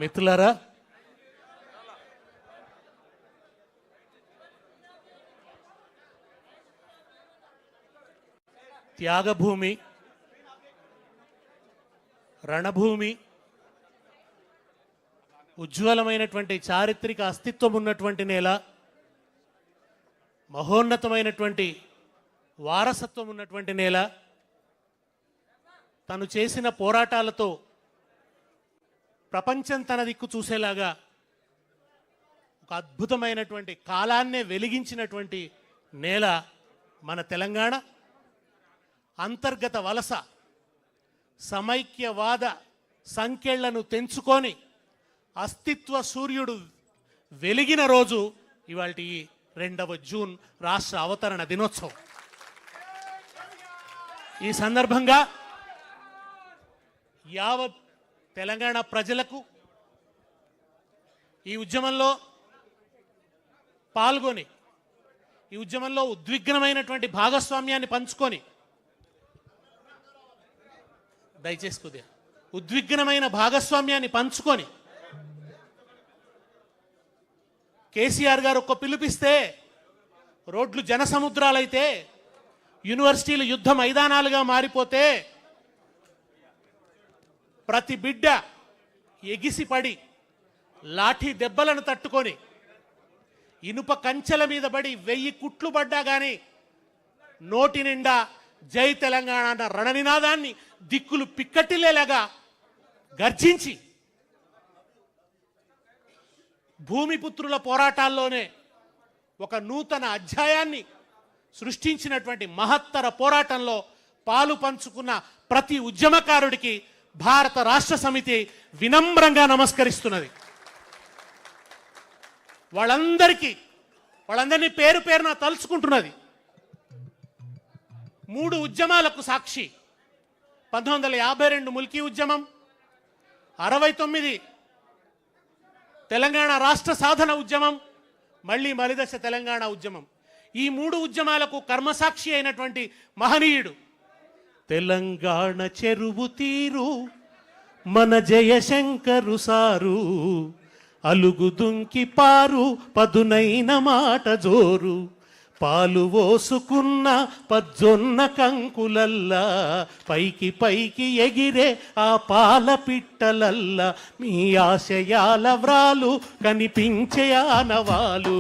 మిత్రులారా, త్యాగభూమి, రణభూమి, ఉజ్వలమైనటువంటి చారిత్రక అస్తిత్వం ఉన్నటువంటి నేల, మహోన్నతమైనటువంటి వారసత్వం ఉన్నటువంటి నేల, తను చేసిన పోరాటాలతో ప్రపంచం తన దిక్కు చూసేలాగా ఒక అద్భుతమైనటువంటి కాలాన్నే వెలిగించినటువంటి నేల మన తెలంగాణ. అంతర్గత వలస సమైక్యవాద సంకెళ్లను తెంచుకొని అస్తిత్వ సూర్యుడు వెలిగిన రోజు ఇవాల్టి 2వ జూన్ రాష్ట్ర అవతరణ దినోత్సవం. ఈ సందర్భంగా యావత్ తెలంగాణ ప్రజలకు ఈ ఉద్యమంలో పాల్గొని, ఈ ఉద్యమంలో ఉద్విగ్నమైనటువంటి భాగస్వామ్యాన్ని పంచుకొని, దయచేసి కొద్దిగా ఉద్విగ్నమైన భాగస్వామ్యాన్ని పంచుకొని కేసీఆర్ గారు ఒక్క పిలుపిస్తే రోడ్లు జనసముద్రాలైతే, యూనివర్సిటీలు యుద్ధ మైదానాలుగా మారిపోతే, ప్రతి బిడ్డ ఎగిసిపడి లాఠీ దెబ్బలను తట్టుకొని ఇనుప కంచెల మీద పడి 1000 కుట్లు పడ్డా కానీ నోటి నిండా జై తెలంగాణ అన్న రణనినాదాన్ని దిక్కులు పిక్కటిల్లేలాగా గర్జించి భూమిపుత్రుల పోరాటాల్లోనే ఒక నూతన అధ్యాయాన్ని సృష్టించినటువంటి మహత్తర పోరాటంలో పాలు పంచుకున్న ప్రతి ఉద్యమకారుడికి భారత రాష్ట్ర సమితి వినమ్రంగా నమస్కరిస్తున్నది. వాళ్ళందరినీ పేరు పేరున తలుచుకుంటున్నది. 3 ఉద్యమాలకు సాక్షి. 1952 ముల్కీ ఉద్యమం, 69 తెలంగాణ రాష్ట్ర సాధన ఉద్యమం, మళ్ళీ మలిదశ తెలంగాణ ఉద్యమం. ఈ 3 ఉద్యమాలకు కర్మసాక్షి అయినటువంటి మహనీయుడు తెలంగాణ చెరువు తీరు మన జయశంకరు సారు, అలుగు దుంకి పారు పదునైన మాట జోరు, పాలు పోసుకున్న పజ్జొన్న కంకులల్లా, పైకి పైకి ఎగిరే ఆ పాల పిట్టలల్లా, మీ ఆశయాల వ్రాలు కనిపించే ఆనవాలు.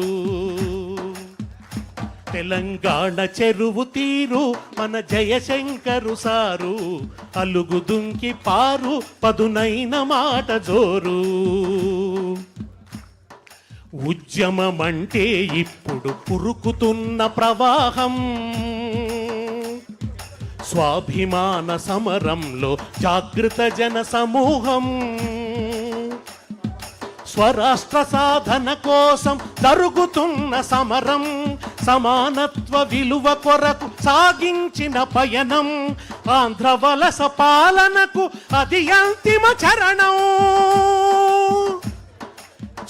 తెలంగాణ చెరువు తీరు మన జయశంకరు సారు, అలుగు దుంకి పారు పదునైన మాట జోరు. ఉద్యమమంటే ఇప్పుడు పురుకుతున్న ప్రవాహం, స్వాభిమాన సమరంలో జాగృత జన సమూహం, స్వరాష్ట్ర సాధన కోసం జరుగుతున్న సమరం, సమానత్వ విలువ కొరకు సాగించిన పయనం, ఆంధ్ర వలస పాలనకు అది అంతిమ చరణం.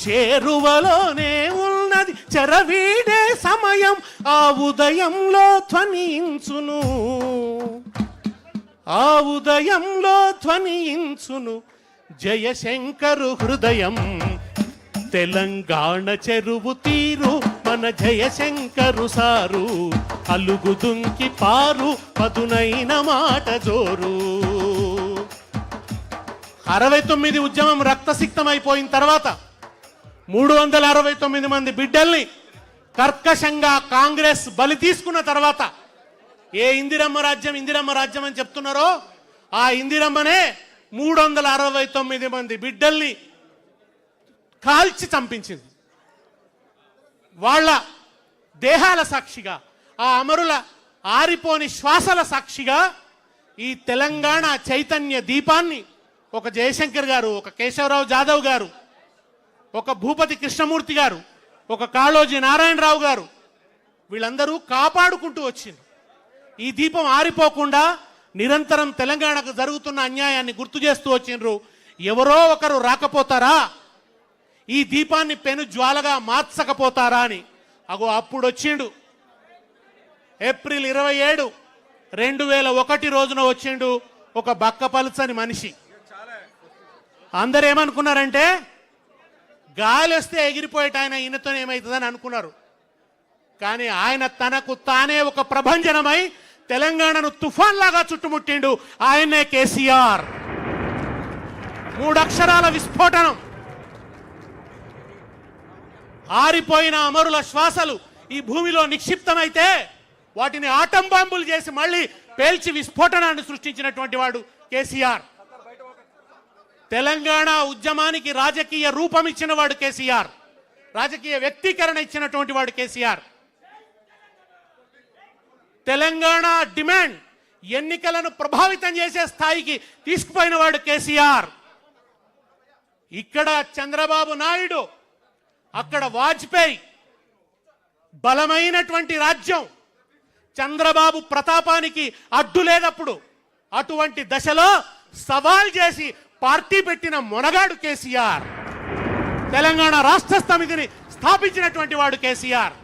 చేరువలోనే ఉన్నది చెరవీడే సమయం, ఆ ఉదయంలో ధ్వనించును, ఆ ఉదయంలో ధ్వనించును జయశంకరు హృదయం. తెలంగాణ చెరువు తీరు మన జయశంకరు సారు, అలుగు దుంకి పారు పదునైన మాట జోరు. 69 ఉద్యమం రక్తసిక్తమైపోయిన తర్వాత 369 మంది బిడ్డల్ని కర్కశంగా కాంగ్రెస్ బలి తీసుకున్న తర్వాత, ఏ ఇందిరమ్మ రాజ్యం ఇందిరమ్మ రాజ్యం అని చెప్తున్నారో ఆ ఇందిరమ్మనే 369 మంది బిడ్డల్ని కాల్చి చంపించింది. వాళ్ళ దేహాల సాక్షిగా, ఆ అమరుల ఆరిపోని శ్వాసల సాక్షిగా ఈ తెలంగాణ చైతన్య దీపాన్ని ఒక జయశంకర్ గారు, ఒక కేశవరావు జాదవ్ గారు, ఒక భూపతి కృష్ణమూర్తి గారు, ఒక కాళోజీ నారాయణరావు గారు, వీళ్ళందరూ కాపాడుకుంటూ వచ్చింది. ఈ దీపం ఆరిపోకుండా నిరంతరం తెలంగాణకు జరుగుతున్న అన్యాయాన్ని గుర్తు చేస్తూ వచ్చిండ్రు. ఎవరో ఒకరు రాకపోతారా, ఈ దీపాన్ని పెను జ్వాలగా మార్చకపోతారా అని. అప్పుడు వచ్చిండు ఏప్రిల్ 27, 2001 రోజున వచ్చిండు ఒక బక్కపలుచని మనిషి. అందరు ఏమనుకున్నారంటే గాలి వస్తే ఎగిరిపోయేట ఆయన ఈయనతో ఏమవుతుందని అనుకున్నారు. కానీ ఆయన తనకు తానే ఒక ప్రభంజనమై తెలంగాణను తుఫాన్ లాగా చుట్టుముట్టిండు. ఆయనే కేసీఆర్. 3 అక్షరాల విస్ఫోటనం. ఆరిపోయిన అమరుల శ్వాసలు ఈ భూమిలో నిక్షిప్తమైతే వాటిని ఆటం బాంబులు చేసి మళ్ళీ పేల్చి విస్ఫోటనాన్ని సృష్టించినటువంటి వాడు కేసీఆర్. తెలంగాణ ఉద్యమానికి రాజకీయ రూపం ఇచ్చిన వాడు కేసీఆర్. రాజకీయ వ్యక్తీకరణ ఇచ్చినటువంటి వాడు కేసీఆర్. తెలంగాణ డిమాండ్ ఎన్నికలను ప్రభావితం చేసే స్థాయికి తీసుకుపోయిన వాడు కేసీఆర్. ఇక్కడ చంద్రబాబు నాయుడు, అక్కడ వాజ్పేయి. బలమైనటువంటి రాజ్యం. చంద్రబాబు ప్రతాపానికి అడ్డు లేదప్పుడు. అటువంటి దశలో సవాల్ చేసి పార్టీ పెట్టిన మొనగాడు కేసీఆర్. తెలంగాణ రాష్ట్ర సమితిని స్థాపించినటువంటి వాడు కేసీఆర్.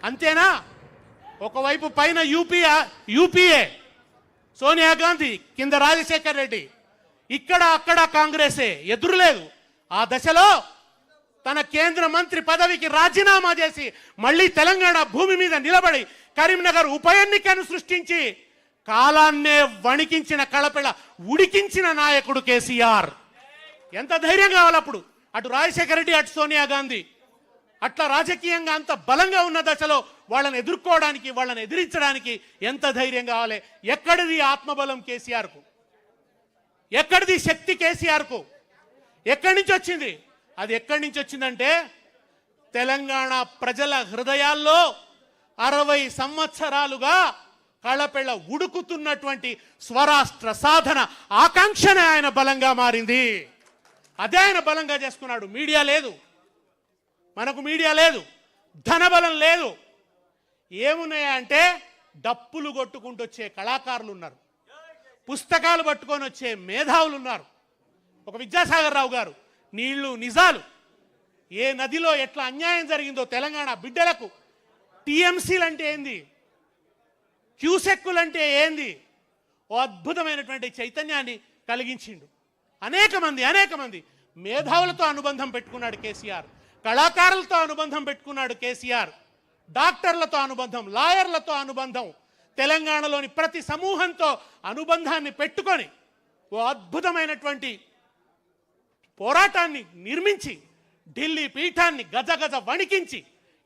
అంతేనా? ఒకవైపు పైన యూపీఏ సోనియా గాంధీ, కింద రాజశేఖర్ రెడ్డి, ఇక్కడ అక్కడ కాంగ్రెసే, ఎదురులేదు. ఆ దశలో తన కేంద్ర మంత్రి పదవికి రాజీనామా చేసి మళ్ళీ తెలంగాణ భూమి మీద నిలబడి కరీంనగర్ ఉప ఎన్నికను సృష్టించి కాలాన్నే వణికించిన, కళపెళ ఉడికించిన నాయకుడు కేసీఆర్. ఎంత ధైర్యం కావాలప్పుడు? అటు రాజశేఖర రెడ్డి, అటు సోనియా గాంధీ. అట్లా రాజకీయంగా అంత బలంగా ఉన్న దశలో వాళ్ళని ఎదుర్కోవడానికి, వాళ్ళని ఎదిరించడానికి ఎంత ధైర్యం కావాలి? ఎక్కడిది ఆత్మబలం కేసీఆర్కు? ఎక్కడిది శక్తి కేసీఆర్కు? ఎక్కడి నుంచి వచ్చింది? అది ఎక్కడి నుంచి వచ్చిందంటే తెలంగాణ ప్రజల హృదయాల్లో 60 సంవత్సరాలుగా కళపెళ్ళ ఉడుకుతున్నటువంటి స్వరాష్ట్ర సాధన ఆకాంక్షనే ఆయన బలంగా మారింది. అదే ఆయన బలంగా చేసుకున్నాడు. మీడియా లేదు, మనకు మీడియా లేదు, ధనబలం లేదు. ఏమున్నాయా అంటే డప్పులు కొట్టుకుంటూ వచ్చే కళాకారులు ఉన్నారు, పుస్తకాలు పట్టుకొని వచ్చే మేధావులు ఉన్నారు. ఒక విద్యాసాగర్ రావు గారు నీళ్లు నిజాలు, ఏ నదిలో ఎట్లా అన్యాయం జరిగిందో తెలంగాణ బిడ్డలకు, టీఎంసీలు అంటే ఏంది, క్యూసెక్కులంటే ఏంది, ఓ అద్భుతమైనటువంటి చైతన్యాన్ని కలిగించిండు. అనేక మంది మేధావులతో అనుబంధం పెట్టుకున్నాడు కేసీఆర్. కళాకారులతో అనుబంధం పెట్టుకున్నాడు కేసీఆర్. డాక్టర్లతో అనుబంధం, లాయర్లతో అనుబంధం, తెలంగాణలోని ప్రతి సమూహంతో అనుబంధాన్ని పెట్టుకొని ఓ అద్భుతమైనటువంటి పోరాటాన్ని నిర్మించి ఢిల్లీ పీఠాన్ని గజగజ వణికించి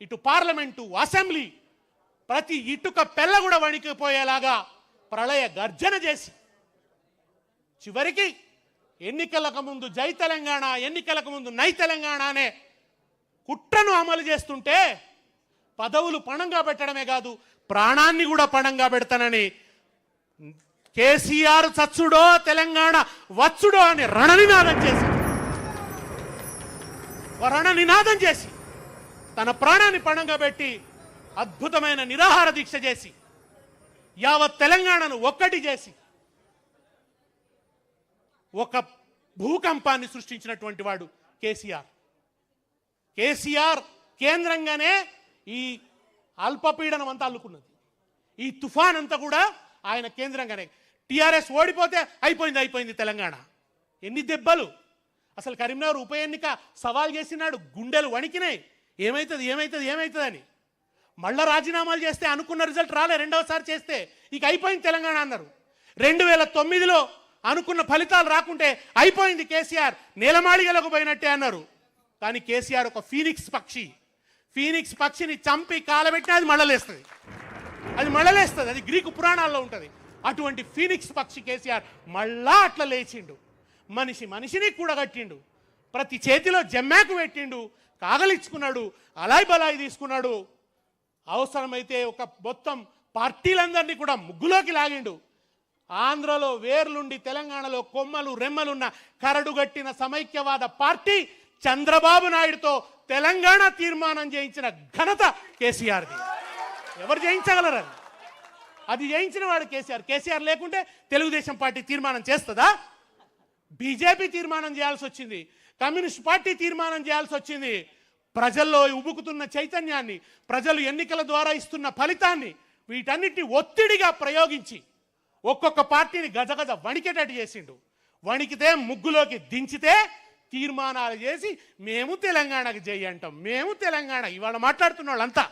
ఇటు పార్లమెంటు, అసెంబ్లీ, ప్రతి ఇటుక పెళ్ళ కూడా వణికిపోయేలాగా ప్రళయ గర్జన చేసి చివరికి ఎన్నికలకు ముందు జై తెలంగాణ, ఎన్నికలకు ముందు నై తెలంగాణ అనే కుట్రను అమలు చేస్తుంటే పదవులు పణంగా పెట్టడమే కాదు, ప్రాణాన్ని కూడా పణంగా పెడతానని కేసీఆర్ చచ్చుడో తెలంగాణ వచ్చుడో అని రణనినాదం చేసి తన ప్రాణాన్ని పణంగా పెట్టి అద్భుతమైన నిరాహార దీక్ష చేసి యావత్ తెలంగాణను ఒక్కటి చేసి ఒక భూకంపాన్ని సృష్టించినటువంటి వాడు కేసీఆర్. కేసీఆర్ కేంద్రంగానే ఈ అల్పపీడనం అంతా అల్లుకున్నది. ఈ తుఫాన్ అంతా కూడా ఆయన కేంద్రంగానే. టీఆర్ఎస్ ఓడిపోతే అయిపోయింది తెలంగాణ. ఎన్ని దెబ్బలు! అసలు కరీంనగర్ ఉప ఎన్నిక సవాల్ చేసినాడు, గుండెలు వణికినాయి. ఏమవుతుంది అని. మళ్ళా రాజీనామాలు చేస్తే అనుకున్న రిజల్ట్ రాలే. రెండవసారి చేస్తే ఇక అయిపోయింది తెలంగాణ అన్నారు. 2009లో అనుకున్న ఫలితాలు రాకుంటే అయిపోయింది కేసీఆర్, నేలమాళిగలకు పోయినట్టే అన్నారు. కానీ కేసీఆర్ ఒక ఫీనిక్స్ పక్షిని చంపి కాలబెట్టినా అది మళ్ళలేస్తుంది. అది గ్రీకు పురాణాల్లో ఉంటుంది. అటువంటి ఫీనిక్స్ పక్షి కేసీఆర్ మళ్ళా అట్లా లేచిండు. మనిషిని కూడగట్టిండు. ప్రతి చేతిలో జమ్మాకు పెట్టిండు, కాగలిచ్చుకున్నాడు, అలాయ్ బలాయి తీసుకున్నాడు. అవసరమైతే ఒక మొత్తం పార్టీలందరినీ కూడా ముగ్గులోకి లాగిండు. ఆంధ్రలో వేర్లుండి తెలంగాణలో కొమ్మలు రెమ్మలున్న కరడుగట్టిన సమైక్యవాద పార్టీ చంద్రబాబు నాయుడుతో తెలంగాణ తీర్మానం చేయించిన ఘనత కేసీఆర్ది. ఎవరు చేయించగలరు? అది చేయించిన వాడు కేసీఆర్ లేకుంటే తెలుగుదేశం పార్టీ తీర్మానం చేస్తుందా? బీజేపీ తీర్మానం చేయాల్సి వచ్చింది, కమ్యూనిస్ట్ పార్టీ తీర్మానం చేయాల్సి వచ్చింది. ప్రజల్లో ఉబుకుతున్న చైతన్యాన్ని, ప్రజలు ఎన్నికల ద్వారా ఇస్తున్న ఫలితాన్ని, వీటన్నిటిని ఒత్తిడిగా ప్రయోగించి ఒక్కొక్క పార్టీని గజగజ వణికేటట్టు చేసిండు. వణికితే ముగ్గులోకి దించితే తీర్మానాలు చేసి మేము తెలంగాణకు జై అంటాం, మేము తెలంగాణ. ఇవాళ మాట్లాడుతున్న వాళ్ళంతా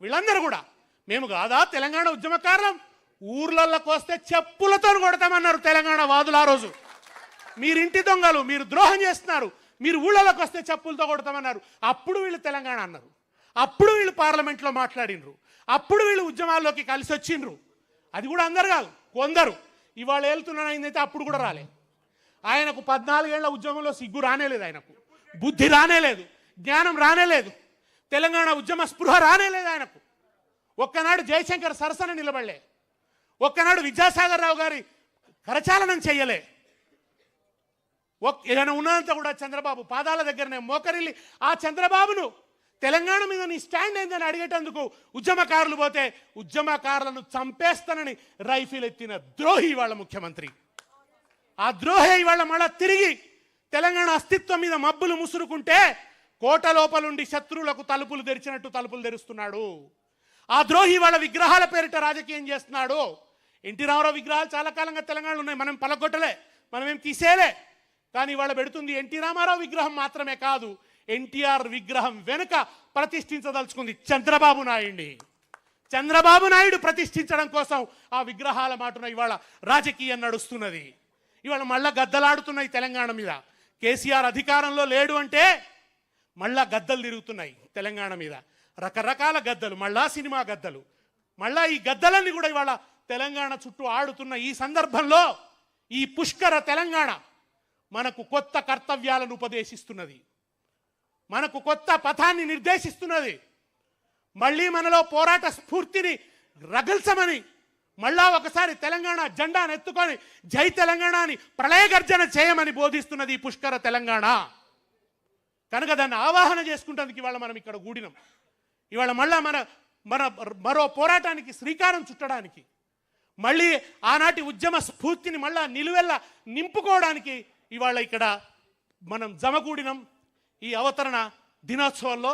వీళ్ళందరూ కూడా మేము కాదా తెలంగాణ ఉద్యమకారులం, ఊర్లలోకి వస్తే చెప్పులతో కొడతామన్నారు తెలంగాణ వాదులు ఆ రోజు. మీరు ఇంటి దొంగలు, మీరు ద్రోహం చేస్తున్నారు, మీరు ఊళ్ళలోకి వస్తే చెప్పులతో కొడతామన్నారు. అప్పుడు వీళ్ళు తెలంగాణ అన్నారు, అప్పుడు వీళ్ళు పార్లమెంట్లో మాట్లాడినరు, అప్పుడు వీళ్ళు ఉద్యమాల్లోకి కలిసి వచ్చిండ్రు. అది కూడా అందరు కాదు, కొందరు. ఇవాళ వెళ్తున్నానైందైతే అప్పుడు కూడా రాలే. ఆయనకు 14 ఏళ్ల ఉద్యమంలో సిగ్గు రానేలేదు, ఆయనకు బుద్ధి రానేలేదు, జ్ఞానం రానేలేదు, తెలంగాణ ఉద్యమ స్పృహ రానేలేదు ఆయనకు. ఒక్కనాడు జయశంకర్ సరసన నిలబడలే, ఒక్కనాడు విద్యాసాగర్ రావు గారి కరచాలనం చెయ్యలే. ఏదైనా ఉన్నంత కూడా చంద్రబాబు పాదాల దగ్గరనే మోకరిల్లి ఆ చంద్రబాబును తెలంగాణ మీద నీ స్టాండ్ ఏందని అడిగేటందుకు ఉద్యమకారులు పోతే ఉద్యమకారులను చంపేస్తానని రైఫిల్ ఎత్తిన ద్రోహి వాళ్ళ ముఖ్యమంత్రి. ఆ ద్రోహి ఇవాళ మళ్ళా తిరిగి తెలంగాణ అస్తిత్వం మీద మబ్బులు ముసురుకుంటే కోట లోపలుండి శత్రువులకు తలుపులు తెరిచినట్టు తలుపులు తెరుస్తున్నాడు. ఆ ద్రోహి వాళ్ళ విగ్రహాల పేరిట రాజకీయం చేస్తున్నాడు. ఎన్టీ రామారావు విగ్రహాలు చాలా కాలంగా తెలంగాణలో ఉన్నాయి, మనం పలకొట్టలే, మనమేం తీసేలే. కానీ ఇవాళ పెడుతుంది ఎన్టీ రామారావు విగ్రహం మాత్రమే కాదు, ఎన్టీఆర్ విగ్రహం వెనుక ప్రతిష్ఠించదలుచుకుంది చంద్రబాబు నాయుడిని. చంద్రబాబు నాయుడు ప్రతిష్ఠించడం కోసం ఆ విగ్రహాల మాటున ఇవాళ రాజకీయం నడుస్తున్నది. ఇవాళ మళ్ళా గద్దలాడుతున్నాయి తెలంగాణ మీద. కేసీఆర్ అధికారంలో లేడు అంటే మళ్ళా గద్దలు తిరుగుతున్నాయి తెలంగాణ మీద, రకరకాల గద్దలు, మళ్ళా సినిమా గద్దలు. మళ్ళా ఈ గద్దలన్నీ కూడా ఇవాళ తెలంగాణ చుట్టూ ఆడుతున్న ఈ సందర్భంలో ఈ పుష్కర తెలంగాణ మనకు కొత్త కర్తవ్యాలను ఉపదేశిస్తున్నది, మనకు కొత్త పథాన్ని నిర్దేశిస్తున్నది. మళ్ళీ మనలో పోరాట స్ఫూర్తిని రగల్చమని, మళ్ళా ఒకసారి తెలంగాణ జెండాను ఎత్తుకొని జై తెలంగాణ అని ప్రళయగర్జన చేయమని బోధిస్తున్నది ఈ పుష్కర తెలంగాణ. కనుక దాన్ని ఆవాహన చేసుకుంటందుకు ఇవాళ మనం ఇక్కడ కూడినాం. ఇవాళ మళ్ళా మరో పోరాటానికి శ్రీకారం చుట్టడానికి, మళ్ళీ ఆనాటి ఉద్యమ స్ఫూర్తిని మళ్ళా నిలువెల్ల నింపుకోవడానికి ఇవాళ ఇక్కడ మనం జమకూడినం. ఈ అవతరణ దినోత్సవంలో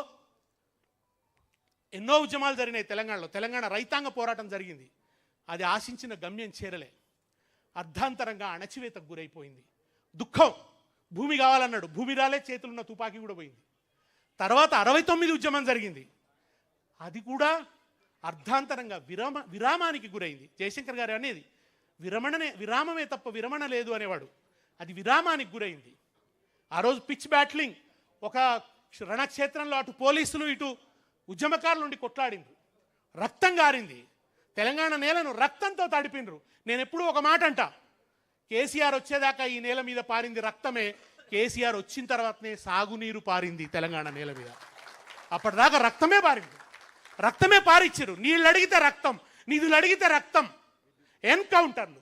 ఎన్నో ఉద్యమాలు జరిగినాయి తెలంగాణలో. తెలంగాణ రైతాంగ పోరాటం జరిగింది, అది ఆశించిన గమ్యం చేరలే, అర్ధాంతరంగా అణచివేతకు గురైపోయింది. దుఃఖం, భూమి కావాలన్నాడు, భూమి రాలే, చేతులున్న తుపాకీ కూడా పోయింది. తర్వాత 69 ఉద్యమం జరిగింది, అది కూడా అర్ధాంతరంగా విరామానికి గురైంది. జయశంకర్ గారు అనేది విరామమే తప్ప విరమణ లేదు అనేవాడు, అది విరామానికి గురైంది. ఆ రోజు పిచ్ బ్యాట్లింగ్, ఒక రణక్షేత్రంలో అటు పోలీసులు ఇటు ఉద్యమకారుల నుండి కొట్లాడిండ్రు, రక్తం గారింది, తెలంగాణ నేలను రక్తంతో తడిపిండ్రు. నేను ఎప్పుడూ ఒక మాట అంటా, కేసీఆర్ వచ్చేదాకా ఈ నేల మీద పారింది రక్తమే, కేసీఆర్ వచ్చిన తర్వాతనే సాగునీరు పారింది తెలంగాణ నేల మీద. అప్పటిదాకా రక్తమే పారింది, రక్తమే పారిచ్చారు. నీళ్ళు అడిగితే రక్తం, నిధులు అడిగితే రక్తం, ఎన్కౌంటర్లు,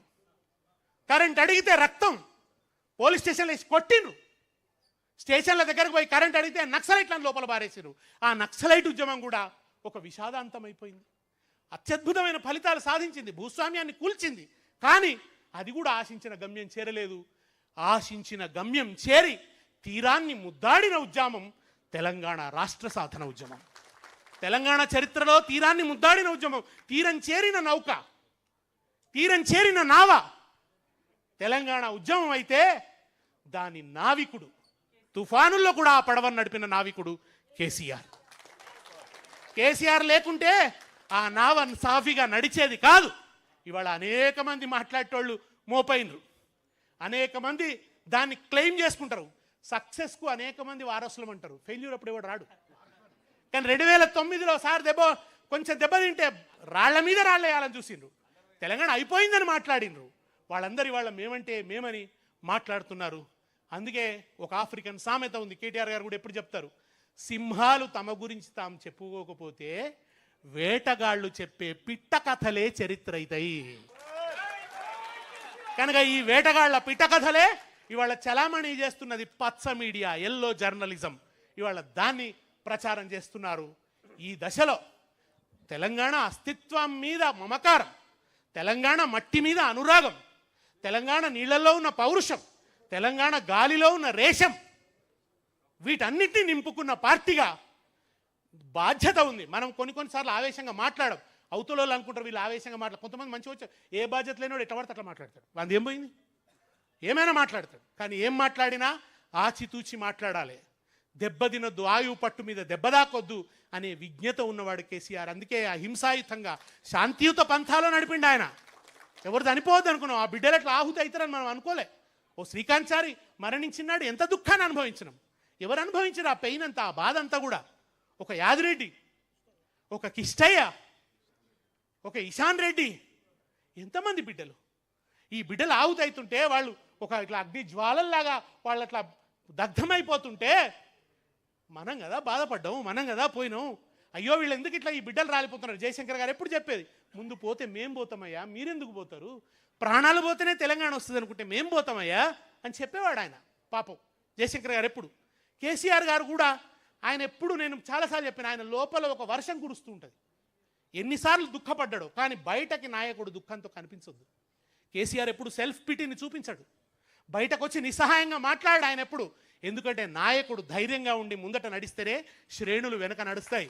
కరెంట్ అడిగితే రక్తం, పోలీస్ స్టేషన్లో వేసి కొట్టిండ్రు, స్టేషన్ల దగ్గరకు పోయి కరెంట్ అడిగితే నక్సలైట్లను లోపల పారేసారు. ఆ నక్సలైట్ ఉద్యమం కూడా ఒక విషాదాంతమైపోయింది. అత్యద్భుతమైన ఫలితాలు సాధించింది, భూస్వామ్యాన్ని కూల్చింది, కానీ అది కూడా ఆశించిన గమ్యం చేరలేదు. ఆశించిన గమ్యం చేరి తీరాన్ని ముద్దాడిన ఉద్యమం తెలంగాణ రాష్ట్ర సాధన ఉద్యమం. తెలంగాణ చరిత్రలో తీరాన్ని ముద్దాడిన ఉద్యమం, తీరం చేరిన నౌక, తీరం చేరిన నావ తెలంగాణ ఉద్యమం అయితే దాని నావికుడు, తుఫానుల్లో కూడా ఆ పడవను నడిపిన నావికుడు కేసీఆర్. కేసీఆర్ లేకుంటే ఆ నావ సాఫీగా నడిచేది కాదు. ఇవాళ అనేక మంది మాట్లాడేటోళ్ళు మోపైనరు, అనేక మంది దాన్ని క్లెయిమ్ చేసుకుంటారు. సక్సెస్కు అనేక మంది వారసులం అంటారు, ఫెయిల్యూర్ అప్పుడు ఎవడు రాడు. కానీ 2009లో సార్ కొంచెం దెబ్బతింటే రాళ్ల మీద రాళ్ళేయాలని చూసిండ్రు, తెలంగాణ అయిపోయిందని మాట్లాడినరు. వాళ్ళందరూ ఇవాళ మేమంటే మేమని మాట్లాడుతున్నారు. అందుకే ఒక ఆఫ్రికన్ సామెత ఉంది, కేటీఆర్ గారు కూడా ఎప్పుడు చెప్తారు, సింహాలు తమ గురించి తాము చెప్పుకోకపోతే వేటగాళ్ళు చెప్పే పిట్ట కథలే చరిత్ర అవుతాయి. కనుక ఈ వేటగాళ్ల పిట్ట కథలే ఇవాళ చలామణి చేస్తున్నది పచ్చ మీడియా, ఎల్లో జర్నలిజం. ఇవాళ దాన్ని ప్రచారం చేస్తున్నారు. ఈ దశలో తెలంగాణ అస్తిత్వం మీద మమకారం, తెలంగాణ మట్టి మీద అనురాగం, తెలంగాణ నీళ్లలో ఉన్న పౌరుషం, తెలంగాణ గాలిలో ఉన్న రేషం, వీటన్నిటిని నింపుకున్న పార్టీగా బాధ్యత ఉంది. మనం కొన్నిసార్లు ఆవేశంగా మాట్లాడం, అవతల అనుకుంటారు వీళ్ళు ఆవేశంగా కొంతమంది మంచిగా వచ్చారు, ఏ బాధ్యత లేనివాడు ఎట్లా పడితే అట్లా మాట్లాడతాడు, వాళ్ళది ఏం పోయింది? ఏమైనా మాట్లాడతాడు. కానీ ఏం మాట్లాడినా ఆచితూచి మాట్లాడాలి. దెబ్బతినొద్దు, ఆయువు పట్టు మీద దెబ్బదాకొద్దు అనే విజ్ఞత ఉన్నవాడు కేసీఆర్. అందుకే అహింసాయుతంగా శాంతియుత పంథాలో నడిపిండు ఆయన. ఎవరు చనిపోవద్దు అనుకున్నాం, ఆ బిడ్డలు అట్లా ఆహుతి అవుతారని మనం అనుకోలే. ఓ శ్రీకాంత్ చారి మరణించినాడు, ఎంత దుఃఖాన్ని అనుభవించినాం. ఎవరు అనుభవించారు ఆ పెయిన్ అంతా, ఆ బాధ అంతా కూడా? ఒక యాదిరెడ్డి, ఒక కిష్టయ్య, ఒక ఇషాన్ రెడ్డి, ఎంతమంది బిడ్డలు. ఈ బిడ్డలు ఆహుతి అవుతుంటే వాళ్ళు ఒక ఇట్లా అగ్ని జ్వాలల్లాగా వాళ్ళు అట్లా దగ్ధమైపోతుంటే మనం కదా బాధపడ్డాం, మనం కదా పోయినాం. అయ్యో వీళ్ళు ఎందుకు ఇట్లా ఈ బిడ్డలు రాలిపోతున్నారు. జయశంకర్ గారు ఎప్పుడు చెప్పేది, ముందు పోతే మేం పోతామయ్యా, మీరెందుకు పోతారు, ప్రాణాలు పోతేనే తెలంగాణ వస్తుంది అనుకుంటే మేం పోతామయ్యా అని చెప్పేవాడు ఆయన. పాపం జయశంకర్ గారు ఎప్పుడు. కేసీఆర్ గారు కూడా ఆయన ఎప్పుడు, నేను చాలాసార్లు చెప్పాను, ఆయన లోపల ఒక వర్షం కురుస్తూ ఉంటుంది. ఎన్నిసార్లు దుఃఖపడ్డాడు, కానీ బయటకి నాయకుడు దుఃఖంతో కనిపించొద్దు. కేసీఆర్ ఎప్పుడు సెల్ఫ్ పిటీని చూపించాడు, బయటకు వచ్చి నిస్సహాయంగా మాట్లాడాడు ఆయన ఎప్పుడు. ఎందుకంటే నాయకుడు ధైర్యంగా ఉండి ముందట నడిస్తేనే శ్రేణులు వెనక నడుస్తాయి.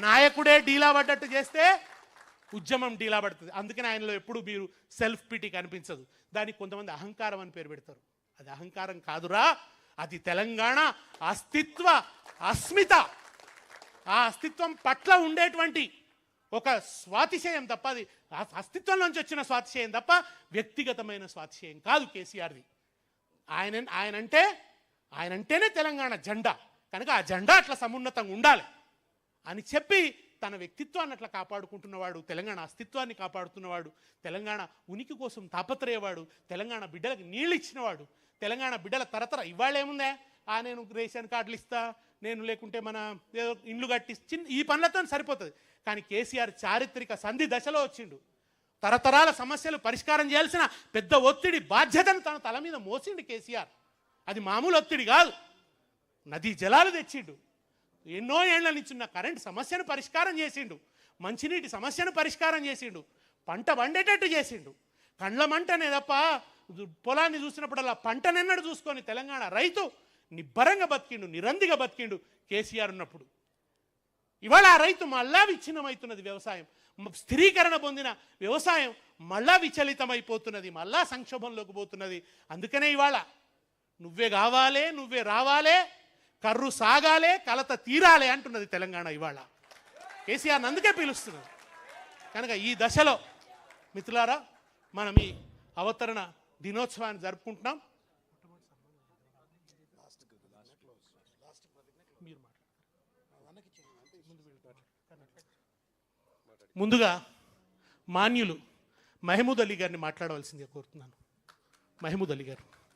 నాయకుడే డీలా పడ్డట్టు చేస్తే ఉద్యమం డీలా పడుతుంది. అందుకని ఆయనలో ఎప్పుడు మీరు సెల్ఫ్ పిటీ కనిపించదు. దానికి కొంతమంది అహంకారం అని పేరు పెడతారు. అది అహంకారం కాదురా, అది తెలంగాణ అస్తిత్వ అస్మిత. ఆ అస్తిత్వం పట్ల ఉండేటువంటి ఒక స్వాతిశయం తప్ప, అది అస్తిత్వం నుంచి వచ్చిన స్వాతిశయం తప్ప వ్యక్తిగతమైన స్వాతిశయం కాదు కేసీఆర్ది. ఆయనంటేనే తెలంగాణ జెండా. కనుక ఆ జెండా అట్లా సమున్నతంగా ఉండాలి అని చెప్పి తన వ్యక్తిత్వాన్ని అట్లా కాపాడుకుంటున్నవాడు, తెలంగాణ అస్తిత్వాన్ని కాపాడుతున్నవాడు, తెలంగాణ ఉనికి కోసం తాపత్రయవాడు, తెలంగాణ బిడ్డలకు నీళ్ళు ఇచ్చినవాడు, తెలంగాణ బిడ్డల తరతర ఇవాళ ఏముందే, నేను రేషన్ కార్డులు ఇస్తా, నేను లేకుంటే మన ఏదో ఇండ్లు కట్టించి ఈ పనులతో సరిపోతుంది. కానీ కేసీఆర్ చారిత్రక సంధి దశలో వచ్చిండు. తరతరాల సమస్యలు పరిష్కారం చేయాల్సిన పెద్ద ఒత్తిడి బాధ్యతను తన తల మీద మోసిండు కేసీఆర్. అది మామూలు ఒత్తిడి కాదు. నదీ జలాలు తెచ్చిండు, ఎన్నో ఏళ్ల నుంచి ఉన్న కరెంట్ సమస్యను పరిష్కారం చేసిండు, మంచినీటి సమస్యను పరిష్కారం చేసిండు, పంట పండేటట్టు చేసిండు. కండ్ల మంటనే తప్ప పొలాన్ని చూసినప్పుడల్లా పంటనెన్నడు చూసుకొని తెలంగాణ రైతు నిబ్బరంగా బతికిండు, నిరందిగా బతికిండు కేసీఆర్ ఉన్నప్పుడు. ఇవాళ ఆ రైతు మళ్ళా విచ్ఛిన్నమవుతున్నది. వ్యవసాయం స్థిరీకరణ పొందిన వ్యవసాయం మళ్ళా విచలితమైపోతున్నది, మళ్ళా సంక్షోభంలోకి పోతున్నది. అందుకనే ఇవాళ నువ్వే కావాలే, నువ్వే రావాలే, కర్రు సాగాలే, కలత తీరాలే అంటున్నది తెలంగాణ ఇవాళ. కేసీఆర్ని అందుకే పిలుస్తున్నది. కనుక ఈ దశలో మిత్రులారా, మనం ఈ అవతరణ దినోత్సవాన్ని జరుపుకుంటున్నాం. ముందుగా మాన్యులు మహమూద్ అలీ గారిని మాట్లాడవలసిందిగా కోరుతున్నాను. మహమూద్ అలీ గారు.